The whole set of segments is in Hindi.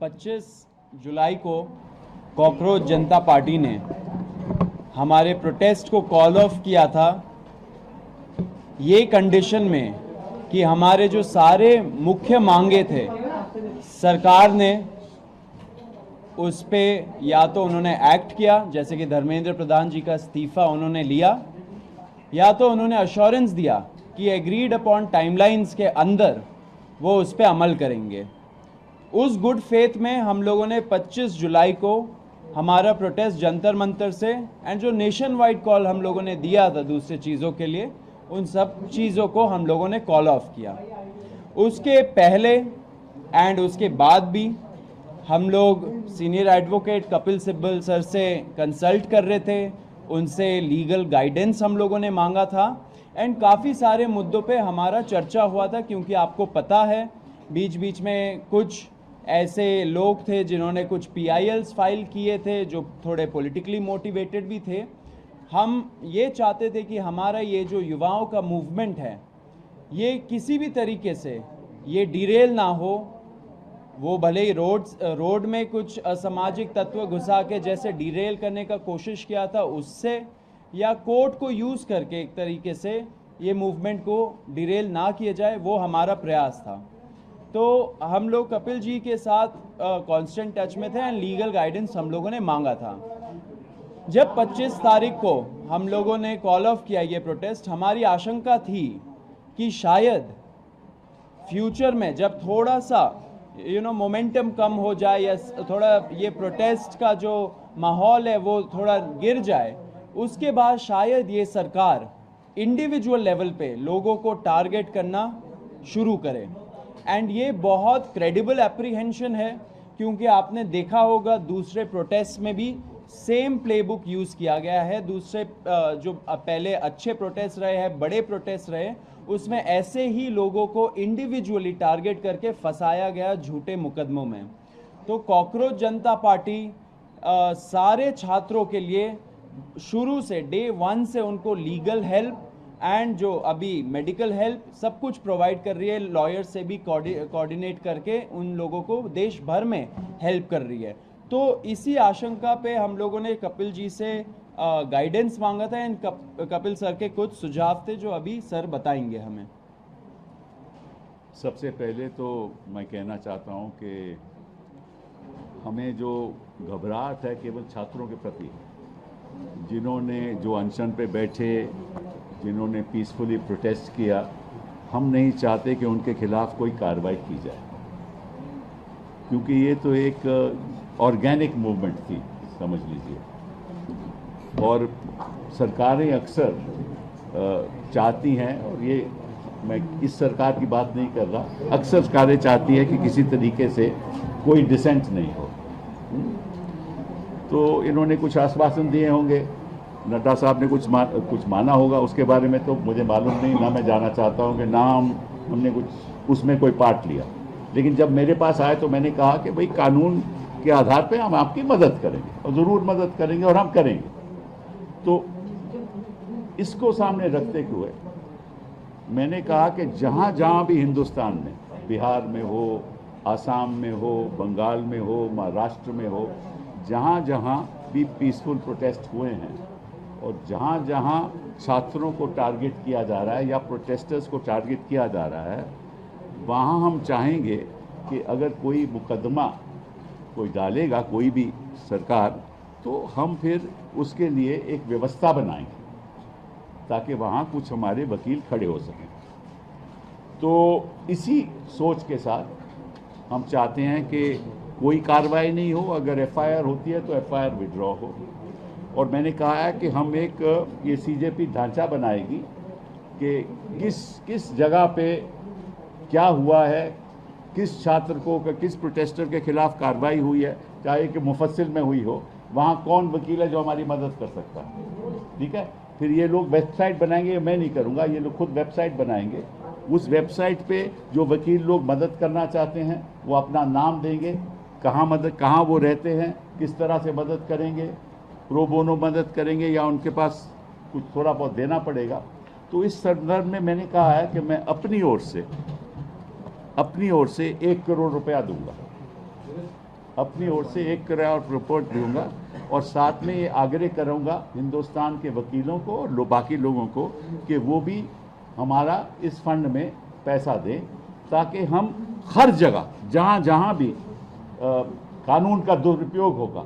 25 जुलाई को कॉकरोच जनता पार्टी ने हमारे प्रोटेस्ट को कॉल ऑफ किया था ये कंडीशन में कि हमारे जो सारे मुख्य मांगे थे सरकार ने उस पे या तो उन्होंने एक्ट किया, जैसे कि धर्मेंद्र प्रधान जी का इस्तीफा उन्होंने लिया, या तो उन्होंने अश्योरेंस दिया कि एग्रीड अपॉन टाइमलाइंस के अंदर वो उस पर अमल करेंगे। उस गुड फेथ में हम लोगों ने 25 जुलाई को हमारा प्रोटेस्ट जंतर मंतर से एंड जो नेशन वाइड कॉल हम लोगों ने दिया था दूसरे चीज़ों के लिए, उन सब चीज़ों को हम लोगों ने कॉल ऑफ किया। उसके पहले एंड उसके बाद भी हम लोग senior advocate Kapil Sibal sir से कंसल्ट कर रहे थे, उनसे लीगल गाइडेंस हम लोगों ने मांगा था एंड काफ़ी सारे मुद्दों पे हमारा चर्चा हुआ था, क्योंकि आपको पता है बीच बीच में कुछ ऐसे लोग थे जिन्होंने कुछ PILs फाइल किए थे जो थोड़े पॉलिटिकली मोटिवेटेड भी थे। हम ये चाहते थे कि हमारा ये जो युवाओं का मूवमेंट है ये किसी भी तरीके से ये डिरेल ना हो। वो भले ही रोड में कुछ असामाजिक तत्व घुसा के जैसे डिरेल करने का कोशिश किया था उससे, या कोर्ट को यूज़ करके एक तरीके से ये मूवमेंट को डिरेल ना किया जाए, वो हमारा प्रयास था। तो हम लोग कपिल जी के साथ कांस्टेंट टच में थे एंड लीगल गाइडेंस हम लोगों ने मांगा था। जब 25 तारीख को हम लोगों ने कॉल ऑफ किया ये प्रोटेस्ट, हमारी आशंका थी कि शायद फ्यूचर में जब थोड़ा सा मोमेंटम कम हो जाए या थोड़ा ये प्रोटेस्ट का जो माहौल है वो थोड़ा गिर जाए, उसके बाद शायद ये सरकार इंडिविजुअल लेवल पे लोगों को टारगेट करना शुरू करे। एंड ये बहुत क्रेडिबल एप्रीहेंशन है, क्योंकि आपने देखा होगा दूसरे प्रोटेस्ट में भी सेम प्लेबुक यूज़ किया गया है। दूसरे जो पहले अच्छे प्रोटेस्ट रहे हैं, बड़े प्रोटेस्ट रहे, उसमें ऐसे ही लोगों को इंडिविजुअली टारगेट करके फंसाया गया झूठे मुकदमों में। तो कॉकरोच जनता पार्टी सारे छात्रों के लिए शुरू से डे 1 से उनको लीगल हेल्प एंड जो अभी मेडिकल हेल्प सब कुछ प्रोवाइड कर रही है। लॉयर से भी कोऑर्डिनेट करके उन लोगों को देश भर में हेल्प कर रही है। तो इसी आशंका पे हम लोगों ने कपिल जी से गाइडेंस मांगा था एंड कपिल सर के कुछ सुझाव थे जो अभी सर बताएंगे हमें। सबसे पहले तो मैं कहना चाहता हूं कि हमें जो घबराहट है केवल छात्रों के प्रति, जिन्होंने जो अनशन पे बैठे, जिन्होंने पीसफुली प्रोटेस्ट किया, हम नहीं चाहते कि उनके खिलाफ कोई कार्रवाई की जाए, क्योंकि ये तो एक ऑर्गेनिक मूवमेंट थी, समझ लीजिए। और सरकारें अक्सर चाहती हैं, और ये मैं इस सरकार की बात नहीं कर रहा, अक्सर सरकारें चाहती है कि किसी तरीके से कोई डिसेंट नहीं हो। तो इन्होंने कुछ आश्वासन दिए होंगे, नड्डा साहब ने कुछ माना होगा, उसके बारे में तो मुझे मालूम नहीं, ना मैं जाना चाहता हूँ कि ना हमने कुछ उसमें कोई पार्ट लिया। लेकिन जब मेरे पास आए तो मैंने कहा कि भाई कानून के आधार पे हम आपकी मदद करेंगे, और ज़रूर मदद करेंगे, और हम करेंगे। तो इसको सामने रखते हुए मैंने कहा कि जहाँ जहाँ भी हिंदुस्तान में, बिहार में हो, आसाम में हो, बंगाल में हो, महाराष्ट्र में हो, जहाँ जहाँ भी पीसफुल प्रोटेस्ट हुए हैं और जहाँ जहाँ छात्रों को टारगेट किया जा रहा है या प्रोटेस्टर्स को टारगेट किया जा रहा है, वहाँ हम चाहेंगे कि अगर कोई मुकदमा कोई डालेगा कोई भी सरकार, तो हम फिर उसके लिए एक व्यवस्था बनाएंगे ताकि वहाँ कुछ हमारे वकील खड़े हो सकें। तो इसी सोच के साथ हम चाहते हैं कि कोई कार्रवाई नहीं हो, अगर FIR होती है तो FIR विड्रॉ हो। और मैंने कहा है कि हम एक ये CJP ढांचा बनाएगी कि किस जगह पे क्या हुआ है, किस छात्र को, किस प्रोटेस्टर के खिलाफ कार्रवाई हुई है, चाहे कि मुफस्सिल में हुई हो, वहाँ कौन वकील है जो हमारी मदद कर सकता है। ठीक है, फिर ये लोग वेबसाइट बनाएंगे, मैं नहीं करूँगा, ये लोग खुद वेबसाइट बनाएंगे। उस वेबसाइट पे जो वकील लोग मदद करना चाहते हैं वो अपना नाम देंगे, कहाँ वो रहते हैं, किस तरह से मदद करेंगे, प्रो बोनो मदद करेंगे या उनके पास कुछ थोड़ा बहुत देना पड़ेगा। तो इस संदर्भ में मैंने कहा है कि मैं अपनी ओर से अपनी ओर से 1 करोड़ रुपया दूंगा, अपनी ओर से 1 करोड़ रिपोर्ट दूंगा, और साथ में ये आग्रह करूंगा हिंदुस्तान के वकीलों को और बाकी लोगों को कि वो भी हमारा इस फंड में पैसा दें, ताकि हम हर जगह जहाँ जहाँ भी कानून का दुरुपयोग होगा,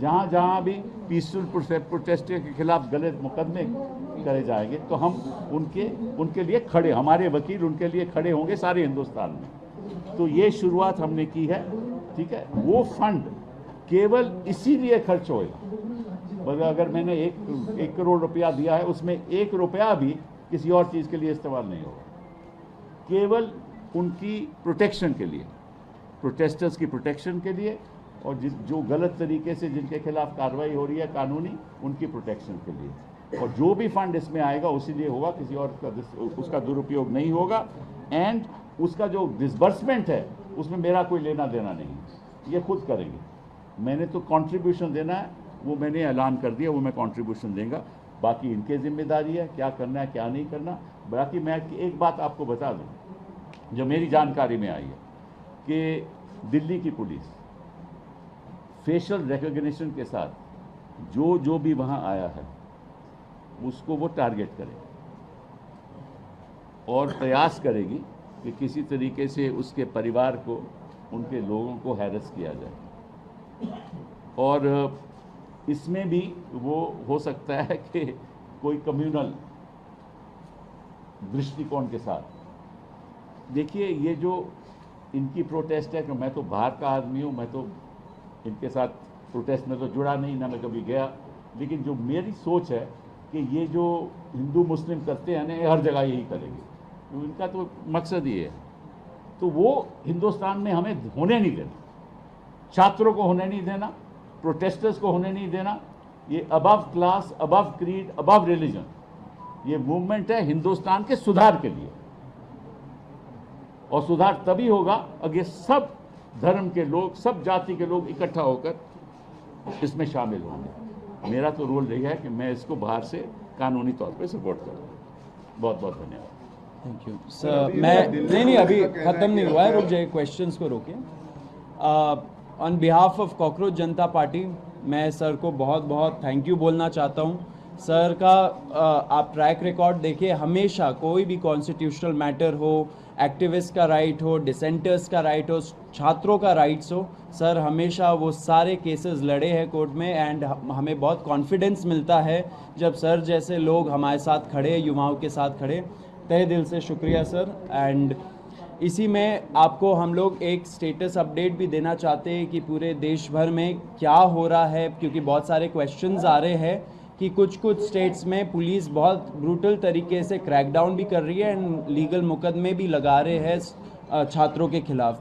जहाँ जहाँ भी पीसफुल प्रोटेस्टर के खिलाफ गलत मुकदमे करे जाएंगे, तो हम उनके लिए खड़े, हमारे वकील उनके लिए खड़े होंगे सारे हिंदुस्तान में। तो ये शुरुआत हमने की है, ठीक है। वो फंड केवल इसीलिए खर्च होएगा, मगर अगर मैंने 1 करोड़ रुपया दिया है, उसमें 1 रुपया भी किसी और चीज़ के लिए इस्तेमाल नहीं होगा, केवल उनकी प्रोटेक्शन के लिए, प्रोटेस्टर्स की प्रोटेक्शन के लिए, और जो गलत तरीके से जिनके खिलाफ कार्रवाई हो रही है कानूनी, उनकी प्रोटेक्शन के लिए। और जो भी फंड इसमें आएगा उसी लिए होगा, किसी और उसका दुरुपयोग नहीं होगा। एंड उसका जो डिसबर्समेंट है उसमें मेरा कोई लेना देना नहीं है, ये खुद करेंगे। मैंने तो कंट्रीब्यूशन देना है, वो मैंने ऐलान कर दिया, वो मैं कंट्रीब्यूशन देंगे, बाकी इनके जिम्मेदारी है क्या करना है क्या नहीं करना। बाकी मैं एक बात आपको बता दूं जो मेरी जानकारी में आई है कि दिल्ली की पुलिस फेशियल रिकॉग्निशन के साथ जो भी वहाँ आया है उसको वो टारगेट करेगी और प्रयास करेगी कि किसी तरीके से उसके परिवार को, उनके लोगों को हैरेस किया जाए। और इसमें भी वो हो सकता है कि कोई कम्युनल दृष्टिकोण के साथ। देखिए, ये जो इनकी प्रोटेस्ट है कि मैं तो बाहर का आदमी हूँ, मैं तो इनके साथ प्रोटेस्ट में तो जुड़ा नहीं, ना मैं कभी गया, लेकिन जो मेरी सोच है कि ये जो हिंदू मुस्लिम करते हैं ना, ये हर जगह यही करेंगे, तो इनका तो मकसद ये है। तो वो हिंदुस्तान में हमें होने नहीं देना, छात्रों को होने नहीं देना, प्रोटेस्टर्स को होने नहीं देना। ये above class, above creed, above religion, ये मूवमेंट है हिंदुस्तान के सुधार के लिए, और सुधार तभी होगा अगर सब धर्म के लोग, सब जाति के लोग इकट्ठा होकर इसमें शामिल होंगे। मेरा तो रोल रही है कि मैं इसको बाहर से कानूनी तौर पे सपोर्ट करूँ। बहुत बहुत धन्यवाद। Thank you sir. मैं नहीं अभी ख़त्म नहीं हुआ है, रुक जाइए, क्वेश्चंस को रोकिए। On behalf of cockroach Janata party मैं सर को बहुत बहुत थैंक यू बोलना चाहता हूँ। सर का आप ट्रैक रिकॉर्ड देखिए, हमेशा कोई भी कॉन्स्टिट्यूशनल मैटर हो, एक्टिविस्ट का राइट हो, डिसेंटर्स का राइट हो, छात्रों का राइट्स हो, सर हमेशा वो सारे केसेस लड़े हैं कोर्ट में। एंड हमें बहुत कॉन्फिडेंस मिलता है जब सर जैसे लोग हमारे साथ खड़े, युवाओं के साथ खड़े। तहे दिल से शुक्रिया सर। एंड इसी में आपको हम लोग एक स्टेटस अपडेट भी देना चाहते हैं कि पूरे देश भर में क्या हो रहा है, क्योंकि बहुत सारे क्वेश्चंस आ रहे हैं कि कुछ स्टेट्स में पुलिस बहुत ब्रूटल तरीके से क्रैकडाउन भी कर रही है एंड लीगल मुकदमे भी लगा रहे हैं छात्रों के खिलाफ।